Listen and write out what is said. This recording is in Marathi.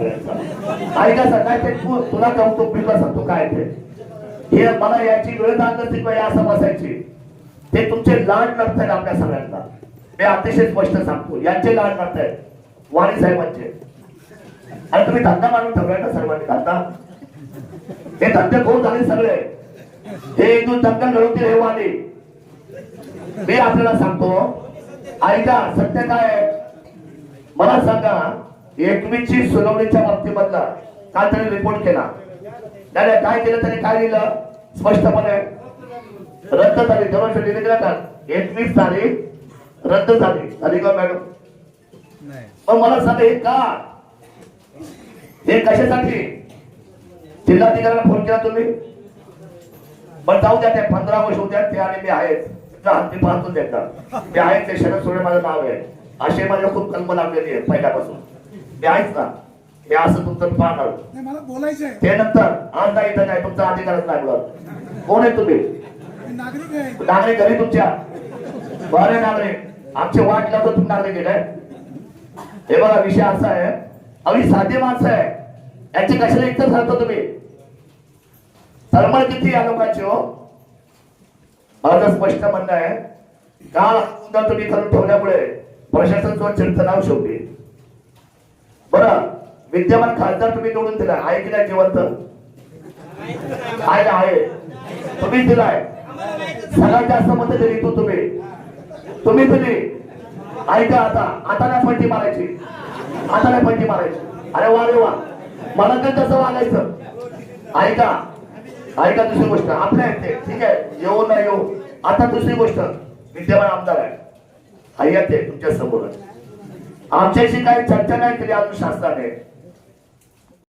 सगळ्यांचा. ऐका सर, काय ते तुला कौतुक बिलला सांगतो काय ते, हे मला याची वेळ दान नसती किंवा या असं बसायची. ते तुमचे लाड नसतात आपल्या सगळ्यांना, मी अतिशय स्पष्ट सांगतो. यांचे लाड नसतात वाणी साहेबांचे. आणि तुम्ही धंदा मारून ठेवलाय ना सर्वांनी धंदा. हे धंदे कोण झाले सगळे, हे एक दोन धंदा घडवतील हे वाणी. मी आपल्याला सांगतो, ऐका सत्य काय आहे मला सांगा. 21ची सुनावणीच्या बाबतीमधला काल त्याने रिपोर्ट केला, त्याने काय केलं, त्याने काय लिहिलं स्पष्टपणे, रद्द झाली. जेव्हा लिहिलं गेलं का 21 तारीख रद्द झाली का मॅडम? मग मला सांगा हे का, हे कशासाठी? जिल्हाधिकाऱ्याला फोन केला तुम्ही? पण जाऊ द्या, ते 15 वर्ष होत्या ते आणि मी आहेच. हत्ती पाहतो देतात ते आहेत, ते शरद सोडे माझं नाव आहे. असे माझ्या खूप कल्पना लागलेली आहे पहिल्यापासून. मी आहेच ना, हे असं तुमचं पाहणार मला बोलायचंय ते नंतर. आज नाही इथं काय तुमचा अधिकारच लागलं. कोण आहे तुम्ही? नागरिक आहे. नागरिक घरी तुमच्या? बरे नागरिक आमचे वाट लावतो तुम्ही नागरिक आहे. हे बघा विषय असा आहे, अगदी साधे माणसं आहे, याची कशाला इज्जत करतो तुम्ही? तळमळ किती या लोकांची हो. मला तर स्पष्ट म्हणणं आहे, काल तुम्ही करून ठेवल्यामुळे प्रशासन चिडचं नाव शेवटी. बरं विद्यमान खासदार तुम्ही निवडून दिला आहे की नाही? जिवंत आहे, तुम्ही दिलाय. सगळ्यात जास्त मत दिली तुम्ही दिली. ऐका आता नाही पलटी मारायची, आता नाही पलटी मारायची. अरे वा रे वा, मला तर तसं वागायचं. ऐका दुसरी गोष्ट आपल्या येते ठीक आहे, येऊ ना येऊ. आता दुसरी गोष्ट, विद्यमान आमदार आहे आई येते तुमच्या समोर. आमच्याशी काही चर्चा नाही केली अजून शासनाने.